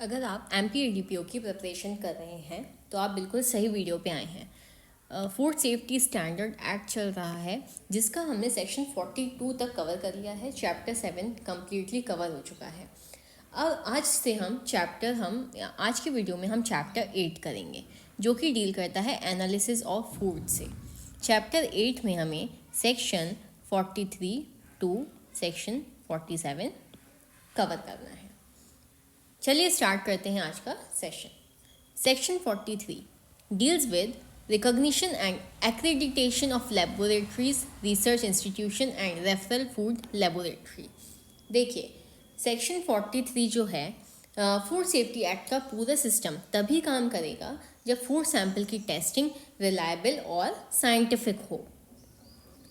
अगर आप MPADPO की प्रिपरेशन कर रहे हैं तो आप बिल्कुल सही वीडियो पे आए हैं। फूड सेफ्टी स्टैंडर्ड एक्ट चल रहा है जिसका हमने सेक्शन 42 तक कवर कर लिया है। चैप्टर 7 कम्प्लीटली कवर हो चुका है। अब आज की वीडियो में हम चैप्टर 8 करेंगे जो कि डील करता है एनालिसिस ऑफ फूड से। चैप्टर 8 में हमें सेक्शन 43 टू सेक्शन 47 कवर करना है। चलिए स्टार्ट करते हैं आज का session. Section 43 deals with recognition and accreditation of laboratories, research institution and referral food laboratory. देखिए, सेक्शन 43 जो है फूड सेफ्टी एक्ट का पूरा सिस्टम तभी काम करेगा जब फूड सैंपल की टेस्टिंग रिलायबल और साइंटिफिक हो।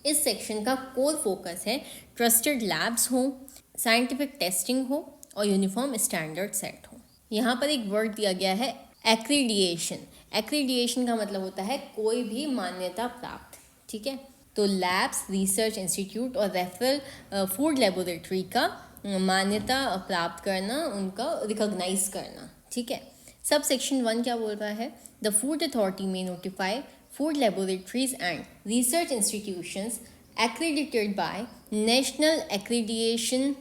इस सेक्शन का कोर फोकस है ट्रस्टेड लैब्स हो, साइंटिफिक टेस्टिंग हो और यूनिफॉर्म स्टैंडर्ड सेट हो। यहाँ पर एक वर्ड दिया गया है एक्रीडिएशन। एक्रीडिएशन का मतलब होता है कोई भी मान्यता प्राप्त, ठीक है। तो लैब्स, रिसर्च इंस्टीट्यूट और रेफरल फूड लेबोरेटरी का मान्यता प्राप्त करना, उनका रिकॉग्नाइज करना, ठीक है। सब सेक्शन 1 क्या बोल रहा है? द फूड अथॉरिटी में notify food laboratories and research institutions accredited by National Accreditation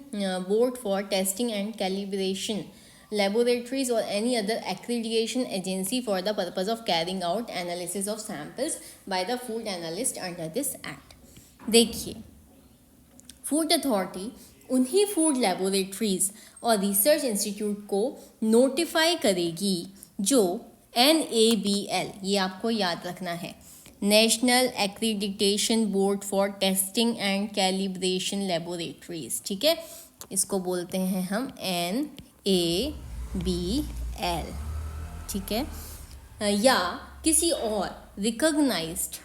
Board for Testing and Calibration laboratories or any other accreditation agency for the purpose of carrying out analysis of samples by the food analyst under this act. देखिए, food authority उन्हीं food laboratories और research institute को notify करेगी जो NABL, ये आपको याद रखना है, national accreditation board for testing and calibration laboratories, ठीक है। इसको बोलते हैं हम NABL, ठीक है। या किसी और रिकॉग्नाइज्ड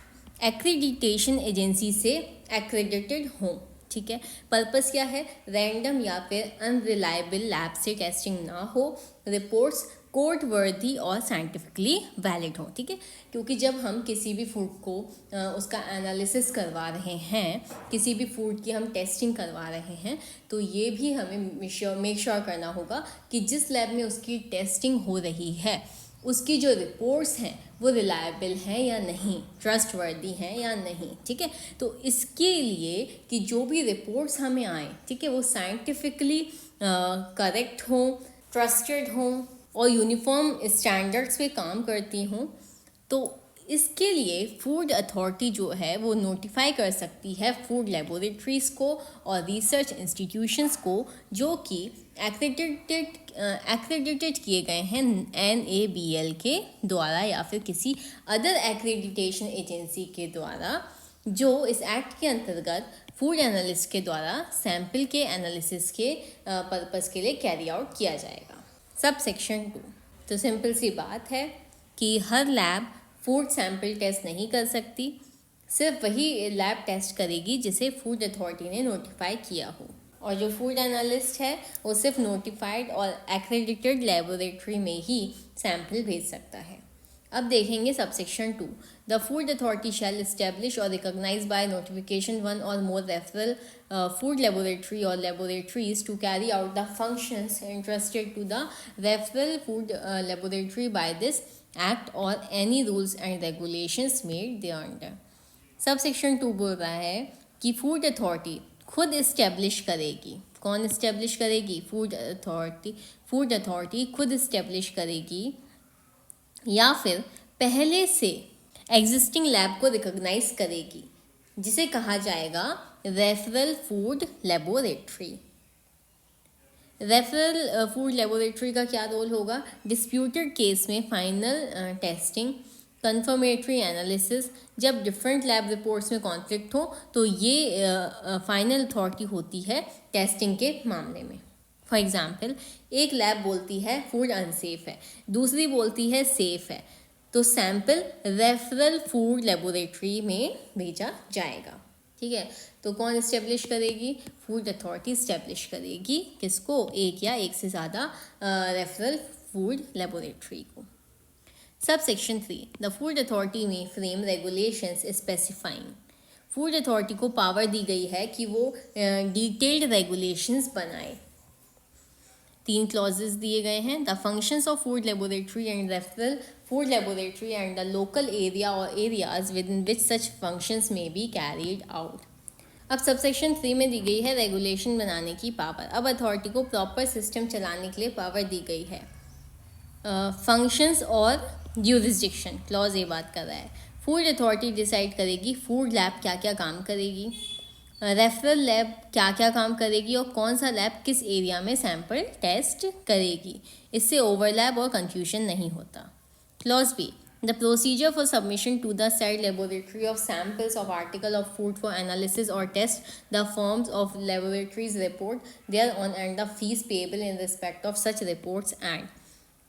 एक्रीडिटेशन एजेंसी से एक्रेडिटेड हों, ठीक है। पर्पस क्या है? रैंडम या फिर अनरिलायबल लैब से टेस्टिंग ना हो, रिपोर्ट्स कोर्ट वर्दी और साइंटिफिकली वैलिड हो, ठीक है। क्योंकि जब हम किसी भी फूड को उसका एनालिसिस करवा रहे हैं, किसी भी फूड की हम टेस्टिंग करवा रहे हैं, तो ये भी हमें मेक श्योर करना होगा कि जिस लैब में उसकी टेस्टिंग हो रही है उसकी जो रिपोर्ट्स हैं वो रिलायबल हैं या नहीं, ट्रस्टवर्दी हैं या नहीं, ठीक है। तो इसके लिए कि जो भी रिपोर्ट्स हमें आए, ठीक है, वो साइंटिफिकली करेक्ट हों, ट्रस्टेड हों और यूनिफॉर्म स्टैंडर्ड्स पे काम करती हों, तो इसके लिए फूड अथॉरिटी जो है वो नोटिफाई कर सकती है फूड लेबोरेटरीज़ को और रिसर्च इंस्टीट्यूशंस को जो कि एक्रेडिटेड किए गए हैं NABL के द्वारा या फिर किसी अदर एक्रेडिटेशन एजेंसी के द्वारा, जो इस एक्ट के अंतर्गत फूड एनालिस्ट के द्वारा सैंपल के एनालिसिस के पर्पस के लिए कैरी आउट किया जाएगा। सब सेक्शन 2, तो सिंपल सी बात है कि हर लैब फूड सैंपल टेस्ट नहीं कर सकती, सिर्फ वही लैब टेस्ट करेगी जिसे फूड अथॉरिटी ने नोटिफाई किया हो, और जो फूड एनालिस्ट है वो सिर्फ नोटिफाइड और एक्रेडिटेड लेबोरेटरी में ही सैंपल भेज सकता है। अब देखेंगे subsection 2। The food authority shall establish or recognise by notification one or more referral food laboratory or laboratories to carry out the functions interested to the referral food laboratory by this act or any rules and regulations made thereunder. Subsection 2 बोल रहा है कि food authority खुद establish करेगी। कौन establish करेगी? Food authority खुद establish करेगी या फिर पहले से एग्जिस्टिंग लैब को रिकॉग्नाइज करेगी, जिसे कहा जाएगा referral food laboratory. Referral food laboratory का क्या रोल होगा? डिस्प्यूटेड केस में फाइनल टेस्टिंग, कंफर्मेटरी एनालिसिस, जब डिफरेंट लैब रिपोर्ट्स में कॉन्फ्लिक्ट हो तो ये फाइनल अथॉरिटी होती है टेस्टिंग के मामले में। फॉर एग्जाम्पल, एक लैब बोलती है फूड अनसेफ है, दूसरी बोलती है सेफ है, तो सैंपल रेफरल फूड लेबोरेटरी में भेजा जाएगा, ठीक है। तो कौन इस्टेब्लिश करेगी? फूड अथॉरिटी इस्टेब्लिश करेगी। किसको? एक या एक से ज़्यादा रेफरल फूड लेबोरेटरी को। Sub section 3, the food authority may frame regulations specifying. Food authority को पावर दी गई है कि वो डिटेल्ड रेगुलेशंस बनाए। 3 क्लॉजेस दिए गए हैं। The functions of food laboratory and referral food laboratory and the local area or areas within which such functions may be carried out. अब सबसेक्शन 3 में दी गई है रेगुलेशन बनाने की पावर। अब अथॉरिटी को प्रॉपर सिस्टम चलाने के लिए पावर दी गई है। फंक्शंस और यूरिसडिक्शन, क्लॉज ए बात कर रहा है। फूड अथॉरिटी डिसाइड करेगी फूड लैब क्या क्या काम करेगी, रेफरल लैब क्या क्या काम करेगी और कौन सा लैब किस एरिया में सैंपल टेस्ट करेगी। इससे ओवरलैप और कंफ्यूजन नहीं होता। Clause B, the procedure for submission to the said laboratory of samples of article of food for analysis or test, the forms of laboratory's report thereon and the fees payable in respect of such reports and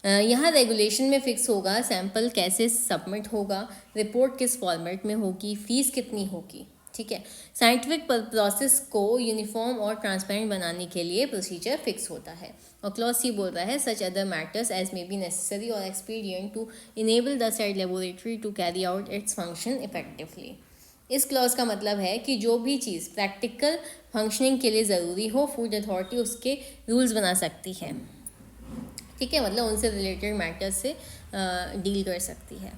यहाँ regulation में fix होगा sample कैसे submit होगा, report किस format में होगी, fees कितनी होगी। ठीक है, साइंटिफिक प्रोसेस को यूनिफॉर्म और ट्रांसपेरेंट बनाने के लिए प्रोसीजर फिक्स होता है। और क्लॉज सी बोल रहा है such other matters as may be necessary or expedient to enable the said laboratory to carry out its function effectively. इस क्लॉज का मतलब है कि जो भी चीज़ प्रैक्टिकल फंक्शनिंग के लिए ज़रूरी हो फूड अथॉरिटी उसके रूल्स बना सकती है। ठीक है, मतलब उनसे रिलेटेड मैटर्स से डील कर सकती है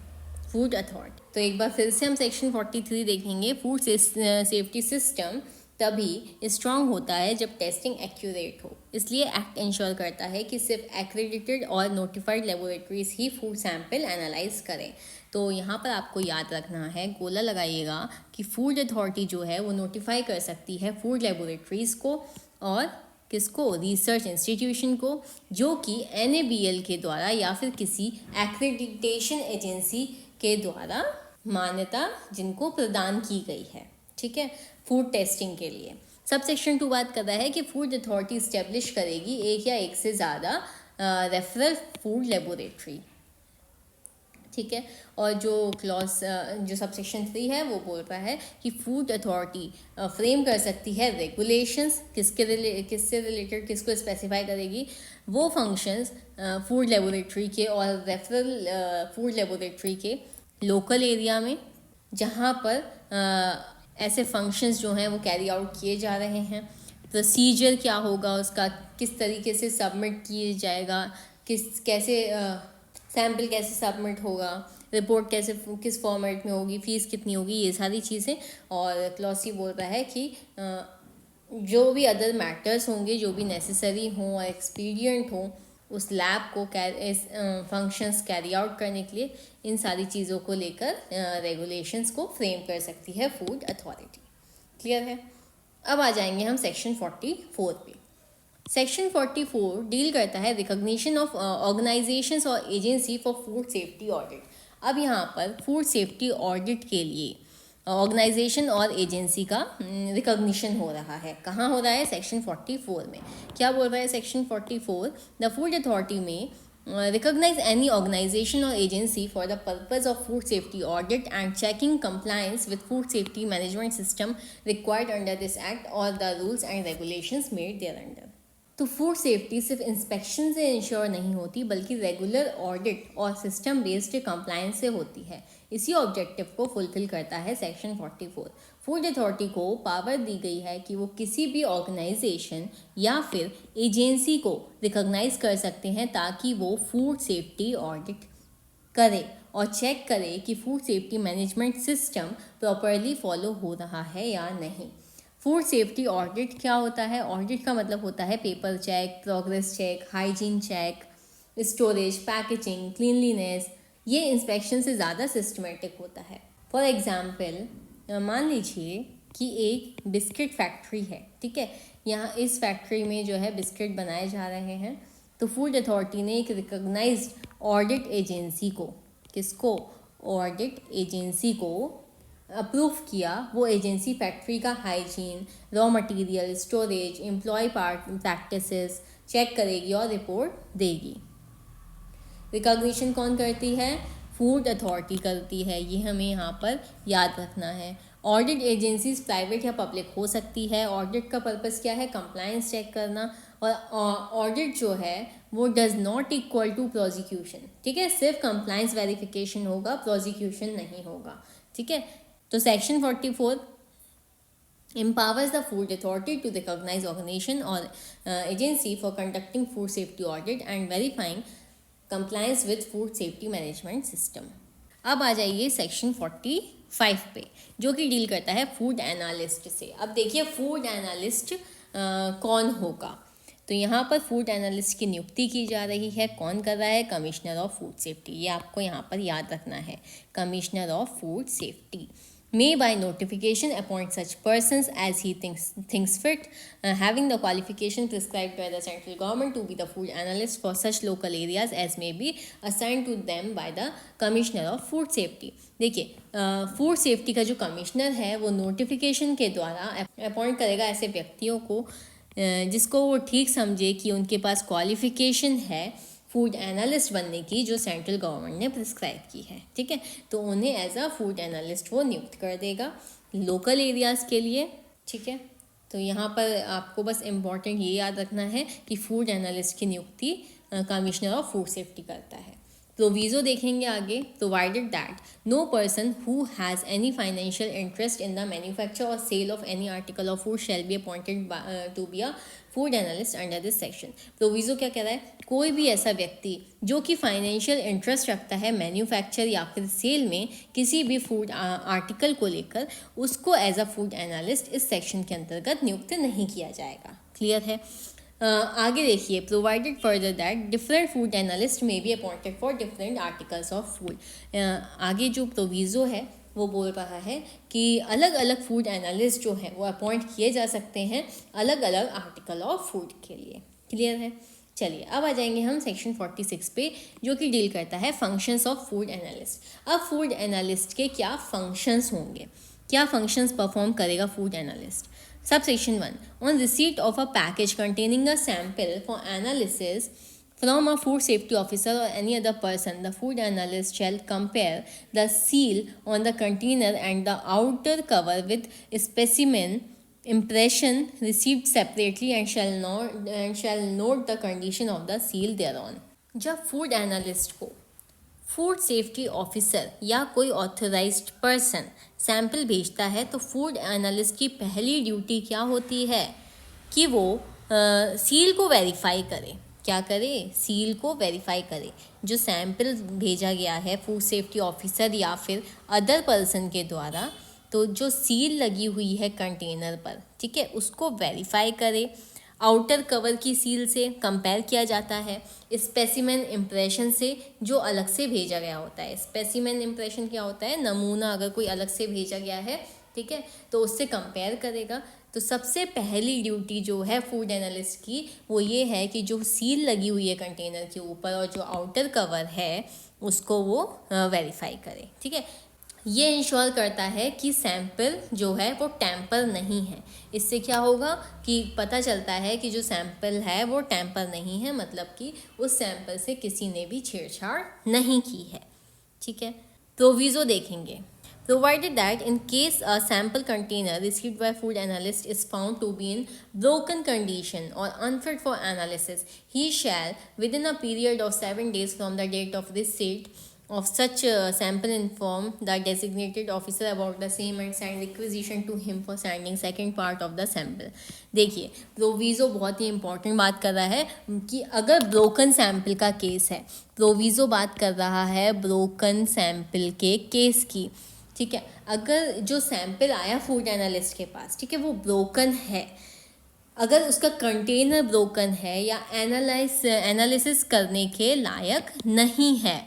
फूड अथॉरिटी। तो एक बार फिर से हम सेक्शन 43 देखेंगे। फूड सेफ्टी सिस्टम तभी स्ट्रांग होता है जब टेस्टिंग एक्यूरेट हो, इसलिए एक्ट इंश्योर करता है कि सिर्फ एक्रेडिटेड और नोटिफाइड लेबोरेटरीज ही फूड सैंपल एनालाइज करें। तो यहाँ पर आपको याद रखना है, गोला लगाइएगा कि फूड अथॉरिटी जो है वो नोटिफाई कर सकती है फूड लेबोरेटरीज को और किसको, रिसर्च इंस्टीट्यूशन को, जो कि NABL के द्वारा या फिर किसी एक्रेडिटेशन एजेंसी के द्वारा मान्यता जिनको प्रदान की गई है। ठीक है, फूड टेस्टिंग के लिए। सब सेक्शन 2 बात कर रहा है कि फूड अथॉरिटी इस्टेब्लिश करेगी एक या एक से ज़्यादा रेफरल फूड लेबोरेटरी। ठीक है, और जो क्लॉज जो सब सेक्शन 3 है वो बोल रहा है कि फूड अथॉरिटी फ्रेम कर सकती है रेगुलेशंस, किससे रिलेटेड किसको स्पेसिफाई करेगी, वो फंक्शंस फूड लेबोरेटरी के और रेफरल फूड लेबोरेटरी के लोकल एरिया में जहाँ पर ऐसे फंक्शंस जो हैं वो कैरी आउट किए जा रहे हैं। प्रोसीजर क्या होगा उसका, किस तरीके से सबमिट किए जाएगा, कैसे सैम्पल कैसे सबमिट होगा, रिपोर्ट कैसे किस फॉर्मेट में होगी, फ़ीस कितनी होगी, ये सारी चीज़ें। और क्लॉसी बोल रहा है कि जो भी अदर मैटर्स होंगे जो भी नेसेसरी हों और एक्सपीडियंट हों उस लैब को फंक्शंस कैरी आउट करने के लिए इन सारी चीज़ों को लेकर रेगुलेशंस को फ्रेम कर सकती है फूड अथॉरिटी। क्लियर है। अब आ जाएंगे हम सेक्शन 44 पे। सेक्शन 44 डील करता है रिकॉग्निशन ऑफ ऑर्गेनाइजेशंस और agency for food safety audit. अब यहाँ पर फूड सेफ्टी ऑडिट के लिए ऑर्गेनाइजेशन और एजेंसी का रिकॉग्निशन हो रहा है। कहाँ हो रहा है? सेक्शन 44 में। क्या बोल रहा है सेक्शन 44? द फूड अथॉरिटी में recognize any organization or agency for the purpose of food safety audit and checking compliance with food safety management system required under this act or the rules and regulations made thereunder। तो food safety सिर्फ inspection से ensure नहीं होती बल्कि regular audit और system based compliance से होती है। इसी ऑब्जेक्टिव को फुलफिल करता है सेक्शन 44। फूड अथॉरिटी को पावर दी गई है कि वो किसी भी ऑर्गेनाइजेशन या फिर एजेंसी को रिकॉग्नाइज कर सकते हैं ताकि वो फूड सेफ्टी ऑडिट करे और चेक करे कि food safety management system properly follow हो रहा है या नहीं। फूड सेफ्टी ऑडिट क्या होता है? ऑडिट का मतलब होता है paper check, progress check, hygiene check, storage, packaging, cleanliness. ये इंस्पेक्शन से ज़्यादा सिस्टमेटिक होता है। फॉर एग्जांपल मान लीजिए कि एक बिस्किट फैक्ट्री है, ठीक है। यहाँ इस फैक्ट्री में जो है बिस्किट बनाए जा रहे हैं, तो फूड अथॉरिटी ने एक रिकॉग्नाइज्ड ऑडिट एजेंसी को, किसको? ऑडिट एजेंसी को अप्रूव किया। वो एजेंसी फैक्ट्री का hygiene, raw material, storage, employ practices check करेगी और रिपोर्ट देगी। रिकॉग्निशन कौन करती है? फूड अथॉरिटी करती है। ये हमें यहाँ पर याद रखना है। ऑडिट एजेंसीज प्राइवेट या पब्लिक हो सकती है। ऑडिट का पर्पस क्या है? कंप्लायंस चेक करना। और ऑडिट जो है वो does not equal to prosecution, ठीक है। सिर्फ कंप्लायंस वेरिफिकेशन होगा, प्रोसिक्यूशन नहीं होगा, ठीक है। तो section 44 empowers the food authority to recognize organization or agency for conducting food safety audit and verifying compliance with food safety management system. अब आ जाइए सेक्शन 45 पे, जो कि डील करता है फूड एनालिस्ट से। अब देखिए फूड एनालिस्ट कौन होगा। तो यहाँ पर फूड एनालिस्ट की नियुक्ति की जा रही है। कौन कर रहा है? Commissioner of food safety. ये आपको यहाँ पर याद रखना है, commissioner of food safety may by notification appoint such persons as he thinks fit, having the qualification prescribed by the central government to be the food analyst for such local areas as may be assigned to them by the commissioner of food safety। देखिए food safety का जो commissioner है वो notification के द्वारा appoint करेगा ऐसे व्यक्तियों को जिसको वो ठीक समझे कि उनके पास क्वालिफिकेशन है फूड एनालिस्ट बनने की, जो सेंट्रल गवर्नमेंट ने प्रिस्क्राइब की है। ठीक है, तो उन्हें एज अ फूड एनालिस्ट वो नियुक्त कर देगा लोकल एरियाज़ के लिए। ठीक है, तो यहाँ पर आपको बस इम्पॉर्टेंट ये याद रखना है कि फूड एनालिस्ट की नियुक्ति कमिश्नर ऑफ फूड सेफ्टी करता है। प्रोविज़ो देखेंगे आगे। Provided that no person who has any financial interest in the manufacture or sale of any article of food shall be appointed to be a food analyst under this section. Proviso क्या कह रहा है? कोई भी ऐसा व्यक्ति जो कि फाइनेंशियल इंटरेस्ट रखता है मैन्युफैक्चर या फिर सेल में किसी भी फूड आर्टिकल को लेकर, उसको एज अ फूड एनालिस्ट इस सेक्शन के अंतर्गत नियुक्त नहीं किया जाएगा। क्लियर है? आगे देखिए, provided further that different food analyst may be appointed for different articles of food. आगे जो प्रोविज़ो है वो बोल रहा है कि अलग अलग फूड एनालिस्ट जो हैं वो अपॉइंट किए जा सकते हैं अलग अलग आर्टिकल ऑफ फूड के लिए। क्लियर है? चलिए अब आ जाएंगे हम सेक्शन 46 पे, जो कि डील करता है फंक्शंस ऑफ फूड एनालिस्ट। अब फूड एनालिस्ट के क्या फंक्शंस होंगे, क्या फंक्शंस परफॉर्म करेगा food analyst. Subsection 1. On receipt of a package containing a sample for analysis from a food safety officer or any other person, the food analyst shall compare the seal on the container and the outer cover with specimen impression received separately and shall note the condition of the seal thereon. जब food analyst को food safety officer या कोई authorised person sample भेजता है तो food analyst की पहली duty क्या होती है कि वो सील को वेरीफाई करे। क्या करे? सील को वेरीफाई करे। जो सैंपल भेजा गया है फूड सेफ्टी ऑफिसर या फिर अदर पर्सन के द्वारा, तो जो सील लगी हुई है कंटेनर पर, ठीक है, उसको वेरीफाई करे। आउटर कवर की सील से कंपेयर किया जाता है स्पेसिमेन इम्प्रेशन से, जो अलग से भेजा गया होता है। स्पेसिमेन इम्प्रेशन क्या होता है? नमूना अगर कोई अलग से भेजा गया है, ठीक है, तो उससे कंपेयर करेगा। तो सबसे पहली ड्यूटी जो है फूड एनालिस्ट की वो ये है कि जो सील लगी हुई है कंटेनर के ऊपर और जो आउटर कवर है उसको वो वेरीफाई करे। ठीक है, ये इंश्योर करता है कि सैंपल जो है वो टैम्पर नहीं है। इससे क्या होगा कि पता चलता है कि जो सैंपल है वो टैम्पर नहीं है, मतलब कि उस सैंपल से किसी ने भी छेड़छाड़ नहीं की है। ठीक है, प्रोविज़ो देखेंगे। Provided that in case a sample container received by food analyst is found to be in broken condition or unfit for analysis, he shall, within a period of 7 days from the date of receipt of such sample, inform the designated officer about the same and send requisition to him for sending second part of the sample। देखिए proviso बहुत ही important बात कर रहा है कि अगर broken sample का case है, प्रोविज़ो बात कर रहा है ब्रोकन सैंपल के केस की। ठीक है, अगर जो सैंपल आया फूड एनालिस्ट के पास, ठीक है, वो ब्रोकन है, अगर उसका कंटेनर ब्रोकन है या एनालिसिस करने के लायक नहीं है,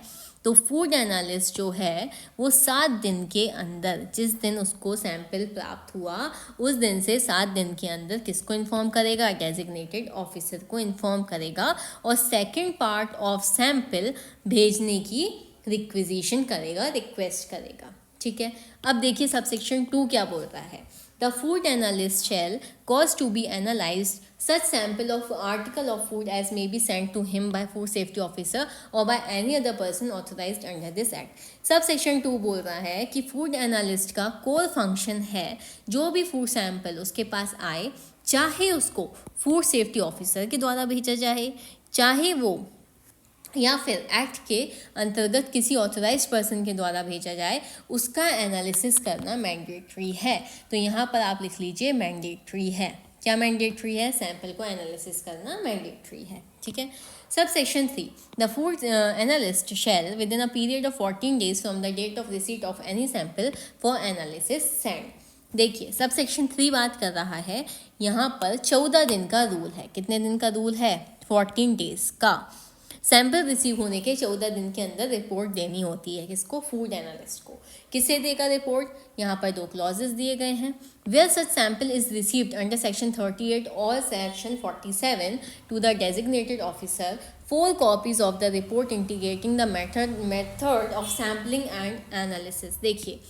तो फूड एनालिस्ट जो है वो 7 दिन के अंदर, जिस दिन उसको सैंपल प्राप्त हुआ उस दिन से 7 दिन के अंदर किसको इन्फॉर्म करेगा? डेजिग्नेटेड ऑफिसर को इन्फॉर्म करेगा और सेकंड पार्ट ऑफ सैंपल भेजने की रिक्विजिशन करेगा, रिक्वेस्ट करेगा। ठीक है, अब देखिए सबसेक्शन 2 क्या बोल रहा है। The food analyst shall cause to be analyzed such sample of article of food as may be sent to him by food safety officer or by any other person authorized under this act। Subsection 2 बोल रहा है कि food analyst का core function है जो भी food sample उसके पास आए, चाहे उसको फूड सेफ्टी ऑफिसर के द्वारा भेजा जाए, चाहे वो या फिर एक्ट के अंतर्गत किसी ऑथराइज्ड पर्सन के द्वारा भेजा जाए, उसका एनालिसिस करना मैंडेटरी है। तो यहाँ पर आप लिख लीजिए मैंडेटरी है। क्या मैंडेटरी है? सैंपल को एनालिसिस करना मैंडेटरी है। ठीक है। Sub section 3, the food analyst shall within a period of 14 days from the date of receipt of any sample for analysis send. देखिए सब सेक्शन 3 बात कर रहा है, यहाँ पर 14 दिन का रूल है। कितने दिन का रूल है? 14 days का। सैंपल रिसीव होने के 14 दिन के अंदर रिपोर्ट देनी होती है। किसको? फूड एनालिस्ट को। किससे देगा रिपोर्ट? यहाँ पर 2 क्लॉजेस दिए गए हैं। Where such sample is received under section 38 और section 47 to the designated officer 4 copies of the report integrating the method of sampling and analysis. देखिए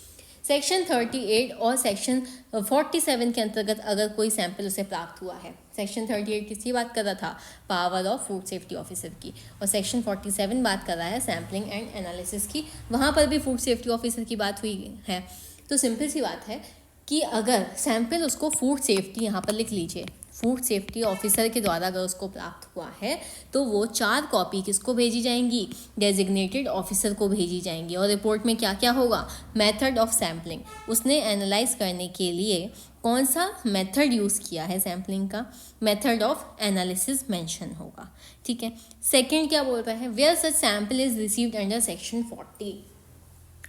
सेक्शन 38 और सेक्शन 47 के अंतर्गत अगर कोई सैंपल उसे प्राप्त हुआ है, सेक्शन 38 किसकी बात कर रहा था? Power of food safety officer की। और सेक्शन 47 बात कर रहा है सैम्पलिंग एंड एनालिसिस की। वहाँ पर भी फूड सेफ्टी ऑफिसर की बात हुई है। तो सिंपल सी बात है कि अगर सैंपल उसको फूड सेफ्टी, यहाँ पर लिख लीजिए, फूड सेफ्टी ऑफिसर के द्वारा अगर उसको प्राप्त हुआ है तो वो 4 कॉपी किसको भेजी जाएंगी? डेजिग्नेटेड ऑफिसर को भेजी जाएंगी। और रिपोर्ट में क्या क्या होगा? मेथड ऑफ सैम्पलिंग, उसने एनालाइज करने के लिए कौन सा मेथड यूज़ किया है सैम्पलिंग का, मेथड ऑफ एनालिसिस मेंशन होगा। ठीक है। सेकेंड क्या बोल रहा है? Where such sample is received under section 40।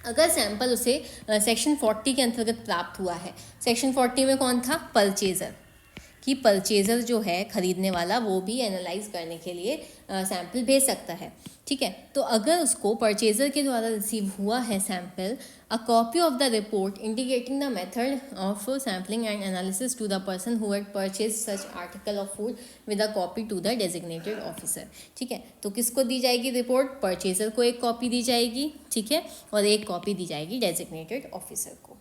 अगर सैंपल उसे सेक्शन 40 के अंतर्गत प्राप्त हुआ है, सेक्शन 40 में कौन था? परचेजर। कि परचेजर जो है खरीदने वाला, वो भी एनालाइज करने के लिए सैंपल भेज सकता है। ठीक है। तो अगर उसको परचेजर के द्वारा रिसीव हुआ है sample, a copy of the report indicating the method of sampling and analysis to the person who had purchase such article of food with a copy to the designated officer. ठीक है। तो किसको दी जाएगी report? Purchaser को एक copy दी जाएगी। ठीक है। और एक कॉपी दी जाएगी डेजिग्नेटेड ऑफिसर को।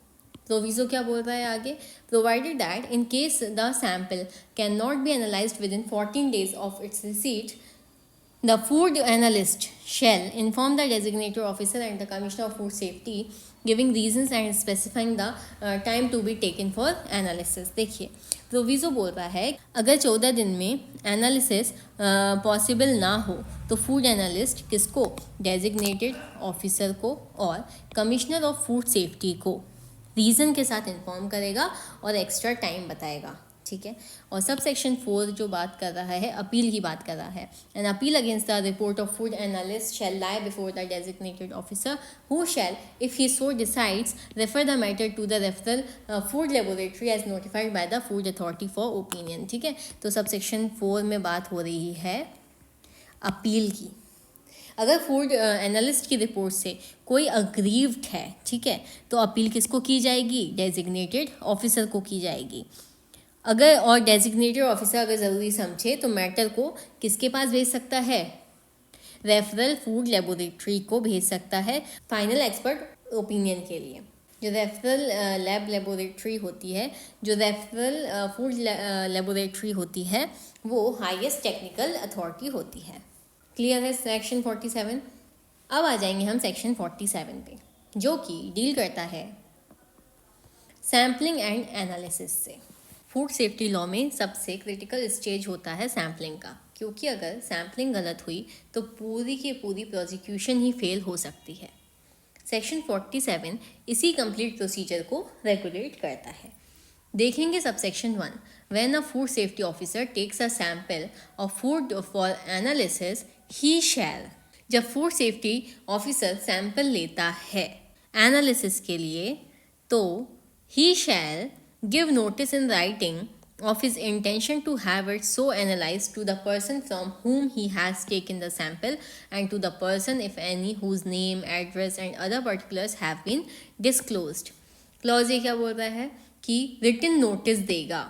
प्रोविजो क्या बोल रहा है आगे? Provided that in case the sample can not be analysed with in 14 days of its receipt, the food analyst shall inform the designated officer and the commissioner of food safety giving reasons and specifying the time to be taken for analysis। देखिए proviso बोल रहा है अगर 14 दिन में analysis possible ना हो तो फूड एनालिस्ट किसको? डेजिग्नेटेड ऑफिसर को और कमिश्नर ऑफ फूड सेफ्टी को रीज़न के साथ इन्फॉर्म करेगा और एक्स्ट्रा टाइम बताएगा। ठीक है। और सब सेक्शन 4 जो बात कर रहा है, अपील की बात कर रहा है। An appeal against the report of food analyst shall lie before the designated officer who shall if he so decides refer the matter to the referral food laboratory as notified by the food authority for opinion. ठीक है। तो sub section 4 में बात हो रही है appeal की। अगर फूड एनालिस्ट की रिपोर्ट से कोई अग्रीव्ड है, ठीक है, तो अपील किसको की जाएगी? डेजिग्नेटेड ऑफिसर को की जाएगी। अगर और डेजिग्नेटेड ऑफिसर अगर ज़रूरी समझे तो मैटर को किसके पास भेज सकता है? रेफरल फूड लेबोरेटरी को भेज सकता है फाइनल एक्सपर्ट ओपिनियन के लिए। जो रेफरल लैब लेबोरेटरी होती है, जो रेफरल फूड लेबोरेटरी होती है, वो हाईएस्ट टेक्निकल अथॉरिटी होती है। क्लियर है सेक्शन 47? अब आ जाएंगे हम सेक्शन 47 पे, जो कि डील करता है सैम्पलिंग एंड एनालिसिस से। फूड सेफ्टी लॉ में सबसे क्रिटिकल स्टेज होता है सैम्पलिंग का, क्योंकि अगर सैम्पलिंग गलत हुई तो पूरी की पूरी प्रोसिक्यूशन ही फेल हो सकती है। सेक्शन 47 इसी कंप्लीट प्रोसीजर को रेगुलेट करता है। देखेंगे सब section 1, when a food safety officer takes a sample of food for analysis he shall. जब फूड सेफ्टी ऑफिसर सैंपल लेता है एनालिसिस के लिए तो ही शैल give notice in writing of his intention to have it so analyzed to the person from whom he has taken the sample and to the person, if any, whose name, address and other particulars have been disclosed। Clause ये क्या बोल रहा है कि written notice देगा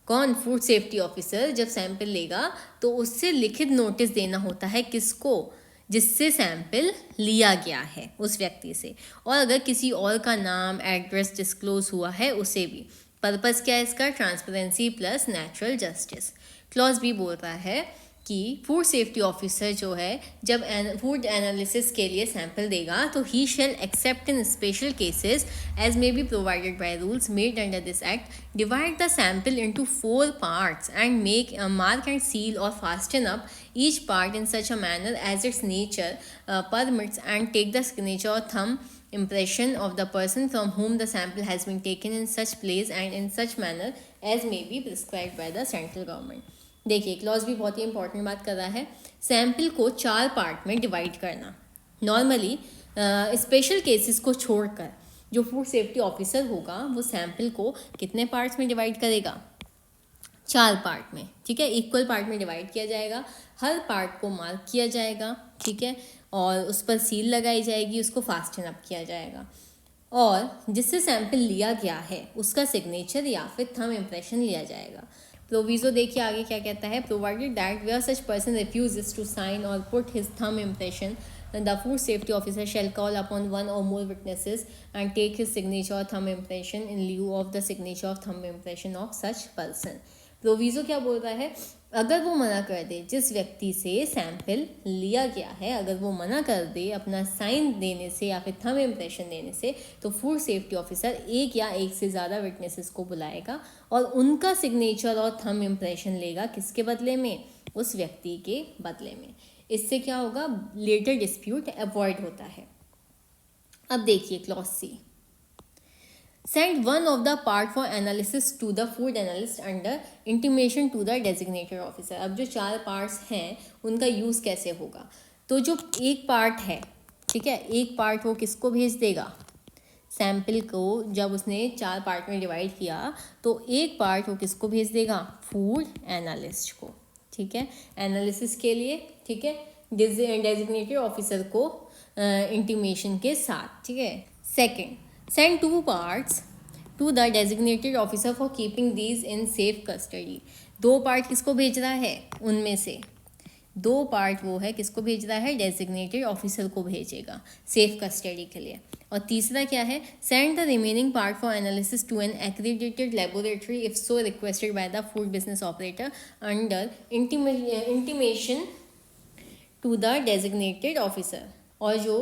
कौन? Food safety officer जब sample लेगा तो उससे लिखित नोटिस देना होता है किसको? जिससे सैंपल लिया गया है उस व्यक्ति से, और अगर किसी और का नाम एड्रेस डिस्क्लोज हुआ है उसे भी। पर्पस क्या है इसका? Transparency plus natural justice. Clause भी बोल रहा है कि फूड सेफ्टी ऑफिसर जो है जब फूड एनालिसिस के लिए सैंपल देगा तो he shall except in special cases as may be provided by rules made under this act divide the sample into 4 parts and make a mark and seal or fasten up each part in such a manner as its nature permits and take the signature or thumb impression of the person from whom the sample has been taken in such place and in such manner as may be prescribed by the central government. देखिए clause भी बहुत ही important बात कर रहा है, sample को 4 part में divide करना। नॉर्मली स्पेशल केसेस को छोड़कर जो फूड सेफ्टी ऑफिसर होगा वो सैम्पल को कितने पार्ट्स में डिवाइड करेगा? 4 पार्ट में, ठीक है, इक्वल पार्ट में डिवाइड किया जाएगा, हर पार्ट को मार्क किया जाएगा, ठीक है, और उस पर सील लगाई जाएगी, उसको फास्टन अप किया जाएगा और जिससे सैंपल लिया गया है उसका सिग्नेचर या फिर थंब इम्प्रेशन लिया जाएगा। प्रोविजो देखिए आगे क्या कहता है, provided that where such person refuses to sign or put his thumb impression the food safety officer shall call upon one or more witnesses and take his signature or thumb impression in lieu of the signature or thumb impression of such person. Proviso क्या बोल रहा है, अगर वो मना कर दे, जिस व्यक्ति से सैंपल लिया गया है अगर वो मना कर दे अपना साइन देने से या फिर थंब इम्प्रेशन देने से, तो फूड सेफ्टी ऑफिसर एक या एक से ज़्यादा विटनेसेस को बुलाएगा और उनका सिग्नेचर और थंब इम्प्रेशन लेगा, किसके बदले में? उस व्यक्ति के बदले में। इससे क्या होगा? लेटर डिस्प्यूट अवॉइड होता है। अब देखिए clause C, send one of the part for analysis to the food analyst under intimation to the designated officer. अब जो 4 पार्ट्स हैं उनका यूज़ कैसे होगा? तो जो एक पार्ट है, ठीक है, एक पार्ट वो किसको भेज देगा? सैंपल को जब उसने 4 पार्ट में डिवाइड किया तो एक पार्ट वो किसको भेज देगा? फूड एनालिस्ट को, ठीक है, एनालिसिस के लिए, ठीक है, डेजिग्नेटेड ऑफिसर को इंटीमेशन के साथ, ठीक है। Second, send 2 parts to the designated officer for keeping these in safe custody. 2 part किसको भेज रहा है? उनमें से 2 पार्ट वो है किसको भेज रहा है? डेजिग्नेटेड ऑफिसर को भेजेगा सेफ कस्टडी के लिए। और तीसरा क्या है? Send the remaining part for analysis to an accredited laboratory if so requested by the food business operator under intimation to the designated officer. और जो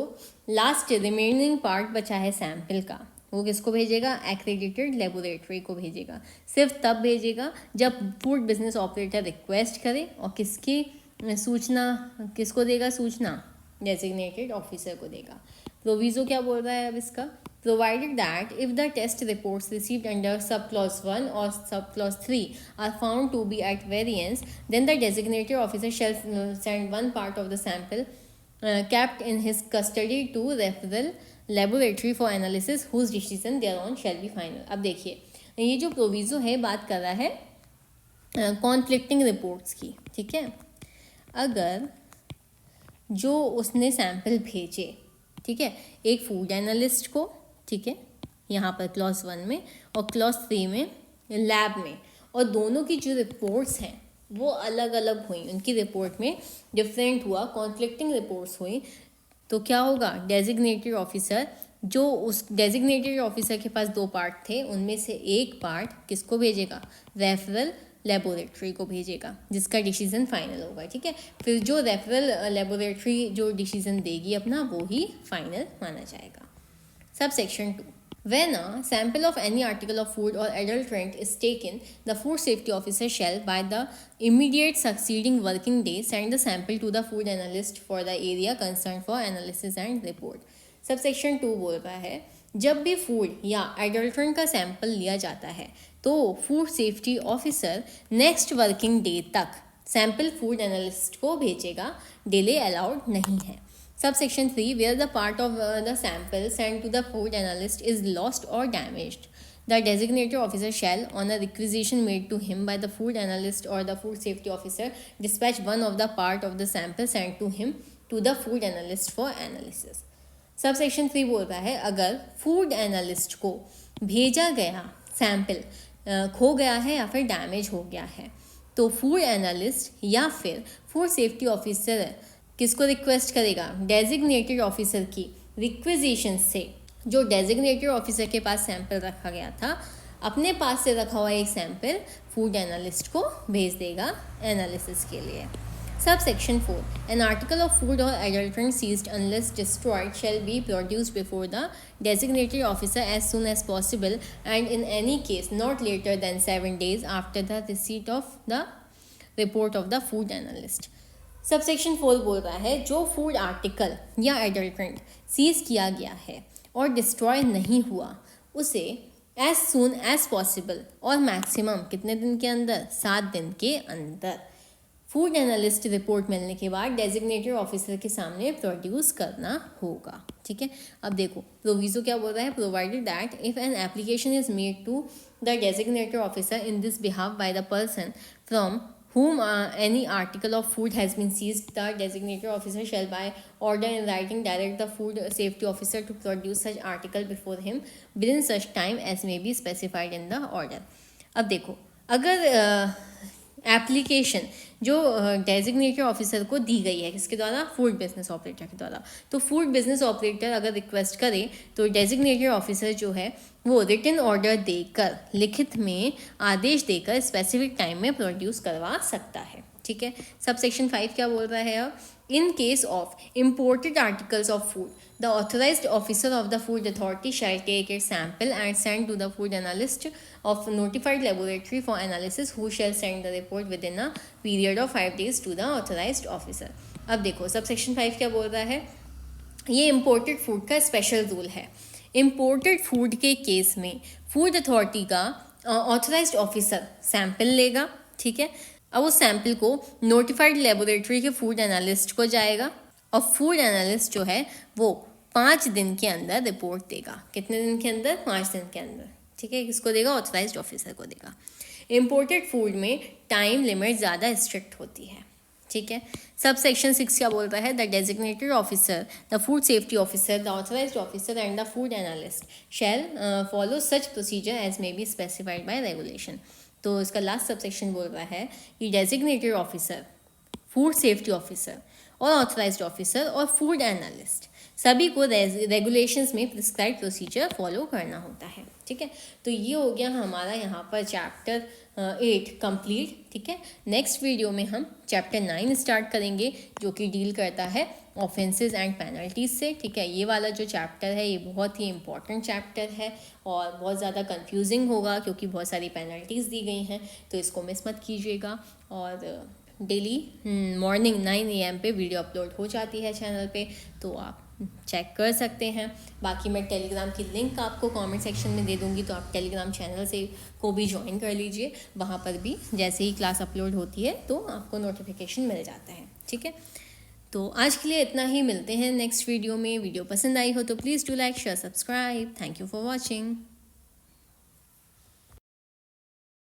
लास्ट रिमेनिंग पार्ट बचा है सैंपल का वो किसको भेजेगा? एक्रेडिटेड लेबोरेटरी को भेजेगा। सिर्फ तब भेजेगा जब फूड बिजनेस ऑपरेटर रिक्वेस्ट करे और किसकी सूचना किसको देगा? सूचना डेजिग्नेटेड ऑफिसर को देगा। प्रोविजो क्या बोल रहा है अब इसका? Provided that if the test reports received under sub clause 1 और sub clause 3 are found to be at variance then the designated officer shall send 1 part of the sample kept in his custody to referral laboratory for analysis whose decision thereon shall be final. अब देखिए ये जो proviso है बात कर रहा है conflicting reports की, ठीक है। अगर जो उसने सैंपल भेजे, ठीक है, एक फूड एनालिस्ट को, ठीक है, यहाँ पर क्लॉज 1 में और क्लॉज 3 में लैब में, और दोनों की जो रिपोर्ट्स हैं वो अलग अलग हुई, उनकी रिपोर्ट में डिफरेंट हुआ, कॉन्फ्लिक्टिंग रिपोर्ट्स हुई, तो क्या होगा? डेजिग्नेटेड ऑफिसर, जो उस डेजिग्नेटेड ऑफिसर के पास 2 पार्ट थे उनमें से एक पार्ट किसको भेजेगा? रेफरल लेबोरेटरी को भेजेगा जिसका डिसीजन फाइनल होगा, ठीक है। फिर जो रेफरल लेबोरेटरी जो डिसीजन देगी अपना वो ही फाइनल माना जाएगा। Sub section 2, when a sample of any article of food or adulterant is taken, the food safety officer shall, by the immediate succeeding working day, send the sample to the food analyst for the area concerned for analysis and report. Subsection 2 बोल रहा है जब भी food या adulterant का sample लिया जाता है तो food safety officer next working day तक सैंपल फूड एनालिस्ट को भेजेगा, डिले अलाउड नहीं है। Subsection 3, where the part of the sample sent to the food analyst is lost or damaged, the designated officer shall, on a requisition made to him by the food analyst or the food safety officer, dispatch one of the part of the sample sent to him to the food analyst for analysis. Subsection 3 बोल रहा है अगर food analyst को भेजा गया sample खो गया है या फिर डैमेज हो गया है तो फूड एनालिस्ट या फिर फूड सेफ्टी ऑफिसर किसको रिक्वेस्ट करेगा? डेजिग्नेटेड ऑफिसर की रिक्वेजिशन से, जो डेजिग्नेटेड ऑफिसर के पास सैंपल रखा गया था अपने पास से रखा हुआ एक सैंपल फूड एनालिस्ट को भेज देगा एनालिसिस के लिए। Subsection 4. An article of food or adulterant seized unless destroyed shall be produced before the designated officer as soon as possible and in any case not later than 7 days after the receipt of the report of the food analyst. Subsection 4 बोल रहा है जो food article या adulterant seize किया गया है और destroy नहीं हुआ उसे एज सून एज पॉसिबल और मैक्सिमम कितने दिन के अंदर 7 दिन के अंदर फूड एनालिस्ट रिपोर्ट मिलने के बाद डेजिग्नेटेड ऑफिसर के सामने प्रोड्यूस करना होगा। ठीक है, अब देखो प्रोविजो क्या बोल रहा है, provided that if an application is made to the designated officer in this behalf by the person from whom any article of food has been seized, the designated officer shall by order in writing direct the food safety officer to produce such article before him within such time as may be specified in the order. अब देखो अगर application जो designated officer को दी गई है किसके द्वारा, food business operator के द्वारा, तो फूड बिजनेस ऑपरेटर अगर रिक्वेस्ट करे तो डेजिग्नेटेड ऑफिसर जो है वो रिटन ऑर्डर देकर लिखित में आदेश देकर स्पेसिफिक टाइम में प्रोड्यूस करवा सकता है। ठीक है, सबसेक्शन 5 क्या बोल रहा है अब, in case of imported articles of food the authorized officer of the food authority shall take its sample and send to the food analyst of notified laboratory for analysis who shall send the report within a period of 5 days to the authorized officer. अब देखो subsection 5 क्या बोल रहा है, ये imported food का special rule है। Imported food के केस में फूड अथॉरिटी का ऑथराइज्ड ऑफिसर सैंपल लेगा। ठीक है, अब उस सैंपल को नोटिफाइड लेबोरेटरी के फूड एनालिस्ट को जाएगा और फूड एनालिस्ट जो है वो 5 दिन के अंदर रिपोर्ट देगा। कितने दिन के अंदर, 5 दिन के अंदर। ठीक है, किसको देगा, ऑथराइज्ड ऑफिसर को देगा। इम्पोर्टेड फूड में टाइम लिमिट ज़्यादा स्ट्रिक्ट होती है। ठीक है, सब सेक्शन 6 क्या बोल रहा है, the designated officer, the food safety officer, the authorized officer and the food analyst shall follow such procedure as may be specified by regulation. तो इसका लास्ट सब सेक्शन बोल रहा है कि designated officer, food safety officer और authorized officer और food analyst सभी को रेगुलेशंस में प्रिस्क्राइब प्रोसीजर फॉलो करना होता है। ठीक है, तो ये हो गया हमारा यहाँ पर चैप्टर 8 कंप्लीट। ठीक है, नेक्स्ट वीडियो में हम चैप्टर 9 स्टार्ट करेंगे जो कि डील करता है ऑफेंसेस एंड पेनल्टीज से। ठीक है, ये वाला जो चैप्टर है ये बहुत ही इंपॉर्टेंट चैप्टर है और बहुत ज़्यादा कंफ्यूजिंग होगा क्योंकि बहुत सारी पेनल्टीज़ दी गई हैं, तो इसको मिस मत कीजिएगा। और डेली मॉर्निंग 9 AM पे वीडियो अपलोड हो जाती है चैनल पे, तो आप चेक कर सकते हैं। बाकी मैं टेलीग्राम की लिंक आपको कमेंट सेक्शन में दे दूँगी, तो आप टेलीग्राम चैनल से को भी ज्वाइन कर लीजिए। वहाँ पर भी जैसे ही क्लास अपलोड होती है तो आपको नोटिफिकेशन मिल जाता है। ठीक है, तो आज के लिए इतना ही, मिलते हैं नेक्स्ट वीडियो में। वीडियो पसंद आई हो तो please do like, share, subscribe. Thank you for watching.